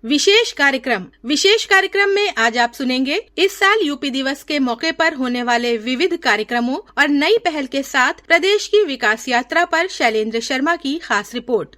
विशेष कार्यक्रम में आज आप सुनेंगे इस साल यूपी दिवस के मौके पर होने वाले विविध कार्यक्रमों और नई पहल के साथ प्रदेश की विकास यात्रा पर शैलेंद्र शर्मा की खास रिपोर्ट।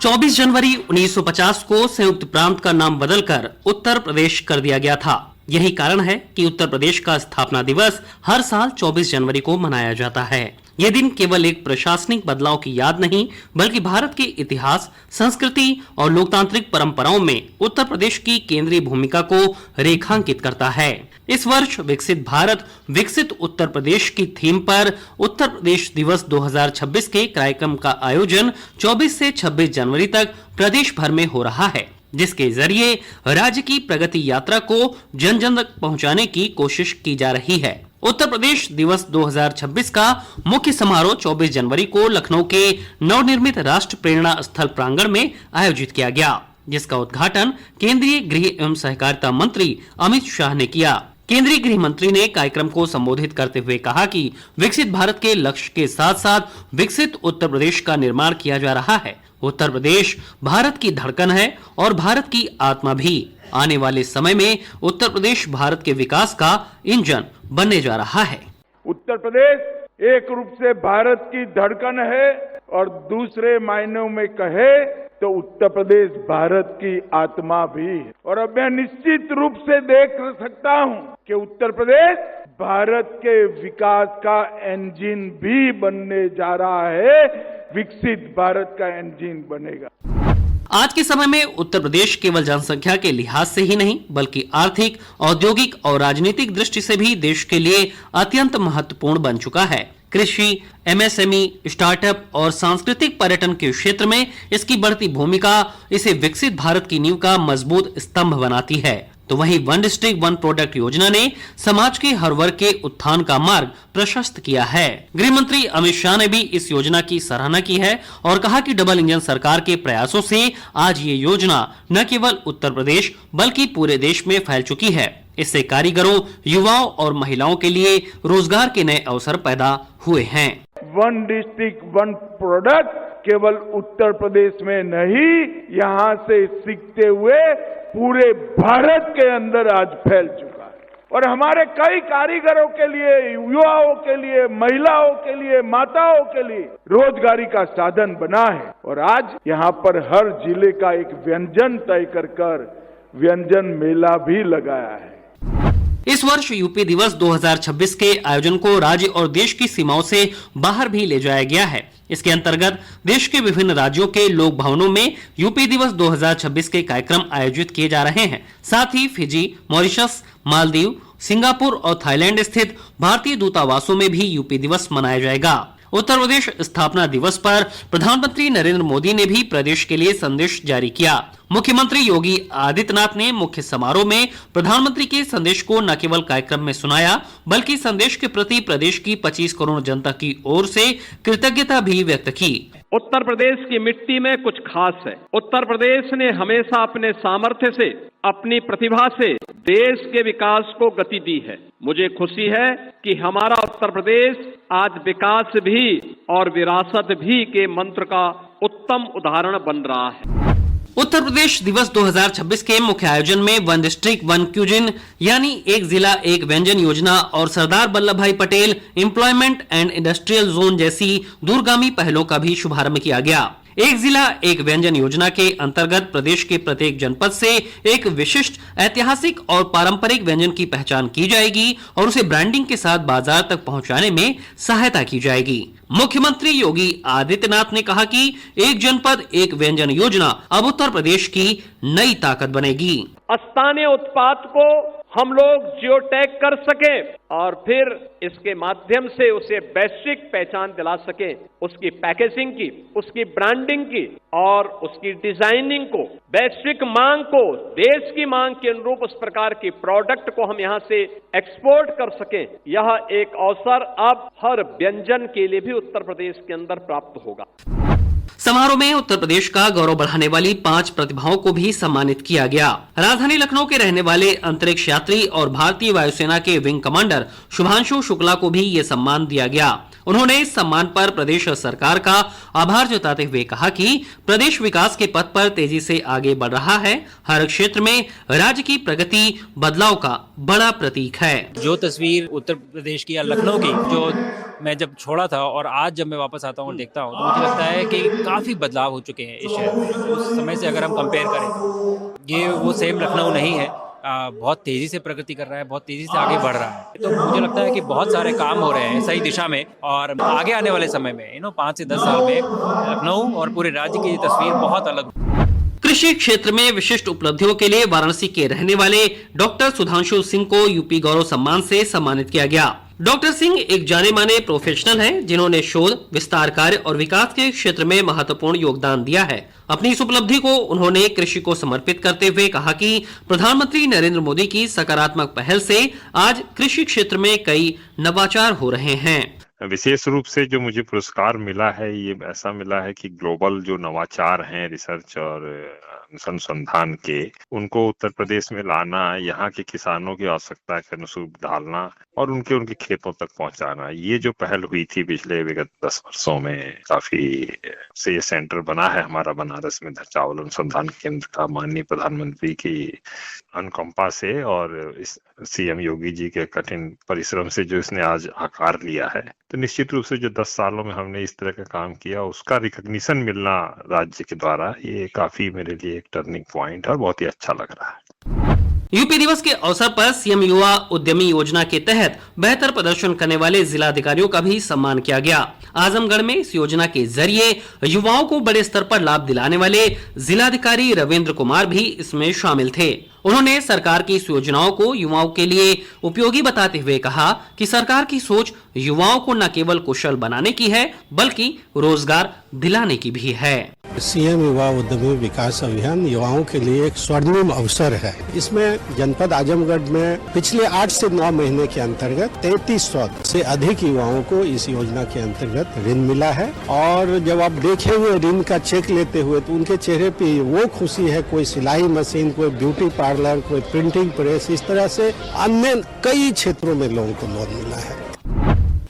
24 जनवरी 1950 को संयुक्त प्रांत का नाम बदलकर उत्तर प्रदेश कर दिया गया था। यही कारण है कि उत्तर प्रदेश का स्थापना दिवस हर साल 24 जनवरी को मनाया जाता है। यह दिन केवल एक प्रशासनिक बदलाव की याद नहीं, बल्कि भारत के इतिहास, संस्कृति और लोकतांत्रिक परंपराओं में उत्तर प्रदेश की केंद्रीय भूमिका को रेखांकित करता है। इस वर्ष विकसित भारत विकसित उत्तर प्रदेश की थीम पर उत्तर प्रदेश दिवस 2026 के कार्यक्रम का आयोजन 24 से 26 जनवरी तक प्रदेश भर में हो रहा है, जिसके जरिए राज्य की प्रगति यात्रा को जन जन तक पहुंचाने की कोशिश की जा रही है। उत्तर प्रदेश दिवस 2026 का मुख्य समारोह 24 जनवरी को लखनऊ के नवनिर्मित राष्ट्र प्रेरणा स्थल प्रांगण में आयोजित किया गया, जिसका उद्घाटन केंद्रीय गृह एवं सहकारिता मंत्री अमित शाह ने किया। केंद्रीय गृह मंत्री ने कार्यक्रम को संबोधित करते हुए कहा कि विकसित भारत के लक्ष्य के साथ साथ विकसित उत्तर प्रदेश का निर्माण किया जा रहा है। उत्तर प्रदेश भारत की धड़कन है और भारत की आत्मा भी। आने वाले समय में उत्तर प्रदेश भारत के विकास का इंजन बनने जा रहा है। उत्तर प्रदेश एक रूप से भारत की धड़कन है और दूसरे मायनों में कहे तो उत्तर प्रदेश भारत की आत्मा भी है। और अब मैं निश्चित रूप से देख सकता हूं कि उत्तर प्रदेश भारत के विकास का इंजन भी बनने जा रहा है, विकसित भारत का इंजन बनेगा। आज के समय में उत्तर प्रदेश केवल जनसंख्या के लिहाज से ही नहीं, बल्कि आर्थिक, औद्योगिक और राजनीतिक दृष्टि से भी देश के लिए अत्यंत महत्वपूर्ण बन चुका है। कृषि, एमएसएमई, स्टार्टअप और सांस्कृतिक पर्यटन के क्षेत्र में इसकी बढ़ती भूमिका इसे विकसित भारत की नींव का मजबूत स्तंभ बनाती है। तो वहीं वन डिस्ट्रिक्ट वन प्रोडक्ट योजना ने समाज के हर वर्ग के उत्थान का मार्ग प्रशस्त किया है। गृह मंत्री अमित शाह ने भी इस योजना की सराहना की है और कहा कि डबल इंजन सरकार के प्रयासों से आज ये योजना न केवल उत्तर प्रदेश बल्कि पूरे देश में फैल चुकी है। इससे कारीगरों, युवाओं और महिलाओं के लिए रोजगार के नए अवसर पैदा हुए हैं। वन डिस्ट्रिक्ट वन प्रोडक्ट केवल उत्तर प्रदेश में नहीं, यहाँ से सीखते हुए पूरे भारत के अंदर आज फैल चुका है। और हमारे कई कारीगरों के लिए, युवाओं के लिए, महिलाओं के लिए, माताओं के लिए रोजगारी का साधन बना है। और आज यहाँ पर हर जिले का एक व्यंजन तय कर व्यंजन मेला भी लगाया है। इस वर्ष यूपी दिवस 2026 के आयोजन को राज्य और देश की सीमाओं से बाहर भी ले जाया गया है। इसके अंतर्गत देश के विभिन्न राज्यों के लोक भवनों में यूपी दिवस 2026 के कार्यक्रम आयोजित किए जा रहे हैं। साथ ही फिजी, मॉरिशस, मालदीव, सिंगापुर और थाईलैंड स्थित भारतीय दूतावासों में भी यूपी दिवस मनाया जाएगा। उत्तर प्रदेश स्थापना दिवस पर प्रधानमंत्री नरेंद्र मोदी ने भी प्रदेश के लिए संदेश जारी किया। मुख्यमंत्री योगी आदित्यनाथ ने मुख्य समारोह में प्रधानमंत्री के संदेश को न केवल कार्यक्रम में सुनाया, बल्कि संदेश के प्रति प्रदेश की 25 करोड़ जनता की ओर से कृतज्ञता भी व्यक्त की। उत्तर प्रदेश की मिट्टी में कुछ खास है। उत्तर प्रदेश ने हमेशा अपने सामर्थ्य से, अपनी प्रतिभा से देश के विकास को गति दी है। मुझे खुशी है कि हमारा उत्तर प्रदेश आज विकास भी और विरासत भी के मंत्र का उत्तम उदाहरण बन रहा है। उत्तर प्रदेश दिवस 2026 के मुख्य आयोजन में वन डिस्ट्रिक्ट वन क्यूजिन यानी एक जिला एक व्यंजन योजना और सरदार वल्लभ भाई Patel employment and industrial zone जैसी दूरगामी पहलों का भी शुभारंभ किया गया। एक जिला एक व्यंजन योजना के अंतर्गत प्रदेश के प्रत्येक जनपद से एक विशिष्ट, ऐतिहासिक और पारंपरिक व्यंजन की पहचान की जाएगी और उसे ब्रांडिंग के साथ बाजार तक पहुंचाने में सहायता की जाएगी। मुख्यमंत्री योगी आदित्यनाथ ने कहा कि एक जनपद एक व्यंजन योजना अब उत्तर प्रदेश की नई ताकत बनेगी। स्थानीय उत्पाद को हम लोग जियो टैग कर सके और फिर इसके माध्यम से उसे वैश्विक पहचान दिला सके, उसकी पैकेजिंग की, उसकी ब्रांडिंग की और उसकी डिजाइनिंग को, वैश्विक मांग को, देश की मांग के अनुरूप उस प्रकार की प्रोडक्ट को हम यहाँ से एक्सपोर्ट कर सके। यह एक अवसर अब हर व्यंजन के लिए भी उत्तर प्रदेश के अंदर प्राप्त होगा। समारोह में उत्तर प्रदेश का गौरव बढ़ाने वाली 5 प्रतिभाओं को भी सम्मानित किया गया। राजधानी लखनऊ के रहने वाले अंतरिक्ष यात्री और भारतीय वायुसेना के विंग कमांडर शुभांशु शुक्ला को भी ये सम्मान दिया गया। उन्होंने इस सम्मान पर प्रदेश सरकार का आभार जताते हुए कहा कि प्रदेश विकास के पथ पर तेजी से आगे बढ़ रहा है। हर क्षेत्र में राज्य की प्रगति बदलाव का बड़ा प्रतीक है। जो तस्वीर उत्तर प्रदेश की या लखनऊ की जो मैं जब छोड़ा था और आज जब मैं वापस आता हूँ और देखता हूँ तो मुझे लगता है कि काफ़ी बदलाव हो चुके हैं इस शहर में। उस समय से अगर हम कंपेयर करें ये वो सेम लखनऊ नहीं है। बहुत तेज़ी से प्रगति कर रहा है, बहुत तेज़ी से आगे बढ़ रहा है। तो मुझे लगता है कि बहुत सारे काम हो रहे हैं सही दिशा में और आगे आने वाले समय में 5 से 10 साल में लखनऊ और पूरे राज्य की तस्वीर बहुत अलग। कृषि क्षेत्र में विशिष्ट उपलब्धियों के लिए वाराणसी के रहने वाले डॉक्टर सुधांशु सिंह को यूपी गौरव सम्मान से सम्मानित किया गया। डॉक्टर सिंह एक जाने माने प्रोफेशनल हैं, जिन्होंने शोध, विस्तार कार्य और विकास के क्षेत्र में महत्वपूर्ण योगदान दिया है। अपनी इस उपलब्धि को उन्होंने कृषि को समर्पित करते हुए कहा कि प्रधानमंत्री नरेंद्र मोदी की सकारात्मक पहल से आज कृषि क्षेत्र में कई नवाचार हो रहे हैं। विशेष रूप से जो मुझे पुरस्कार मिला है ये ऐसा मिला है कि ग्लोबल जो नवाचार हैं रिसर्च और अनुसंधान के, उनको उत्तर प्रदेश में लाना, यहाँ के किसानों की आवश्यकता के अनुसार डालना और उनके खेतों तक पहुंचाना, ये जो पहल हुई थी पिछले विगत 10 वर्षों में काफी से ये सेंटर बना है हमारा बनारस में चावल अनुसंधान केंद्र का, माननीय प्रधानमंत्री की अनुकंपा से और इस सीएम योगी जी के कठिन परिश्रम से जो इसने आज आकार लिया है। तो निश्चित रूप से जो 10 सालों में हमने इस तरह का काम किया उसका रिकॉग्निशन मिलना राज्य के द्वारा ये काफी मेरे लिए एक टर्निंग पॉइंट और बहुत ही अच्छा लग रहा है। यूपी दिवस के अवसर पर सीएम युवा उद्यमी योजना के तहत बेहतर प्रदर्शन करने वाले जिलाधिकारियों का भी सम्मान किया गया। आजमगढ़ में इस योजना के जरिए युवाओं को बड़े स्तर पर लाभ दिलाने वाले जिलाधिकारी रविंद्र कुमार भी इसमें शामिल थे। उन्होंने सरकार की इस योजनाओं को युवाओं के लिए उपयोगी बताते हुए कहा कि सरकार की सोच युवाओं को न केवल कुशल बनाने की है बल्कि रोजगार दिलाने की भी है। सीएम युवा उद्यमी विकास अभियान युवाओं के लिए एक स्वर्णिम अवसर है। इसमें जनपद आजमगढ़ में पिछले 8 से 9 महीने के अंतर्गत 3300 से अधिक युवाओं को इस योजना के अंतर्गत ऋण मिला है और जब आप देखेंगे ऋण का चेक लेते हुए तो उनके चेहरे पे वो खुशी है। कोई सिलाई मशीन, कोई ब्यूटी पार्लर, कोई प्रिंटिंग प्रेस, इस तरह से अन्य कई क्षेत्रों में लोगों को लोन मिला है।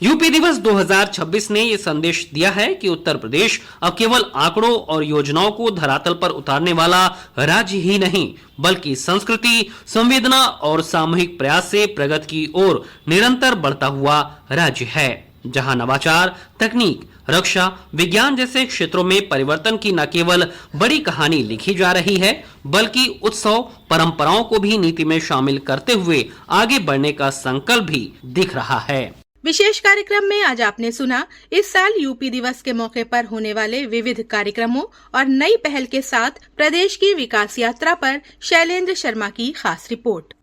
यूपी दिवस 2026 ने ये संदेश दिया है कि उत्तर प्रदेश अब केवल आंकड़ों और योजनाओं को धरातल पर उतारने वाला राज्य ही नहीं बल्कि संस्कृति, संवेदना और सामूहिक प्रयास से प्रगति की ओर निरंतर बढ़ता हुआ राज्य है, जहां नवाचार, तकनीक, रक्षा, विज्ञान जैसे क्षेत्रों में परिवर्तन की न केवल बड़ी कहानी लिखी जा रही है बल्कि उत्सव, परंपराओं को भी नीति में शामिल करते हुए आगे बढ़ने का संकल्प भी दिख रहा है। विशेष कार्यक्रम में आज आपने सुना इस साल यूपी दिवस के मौके पर होने वाले विविध कार्यक्रमों और नई पहल के साथ प्रदेश की विकास यात्रा पर शैलेंद्र शर्मा की खास रिपोर्ट।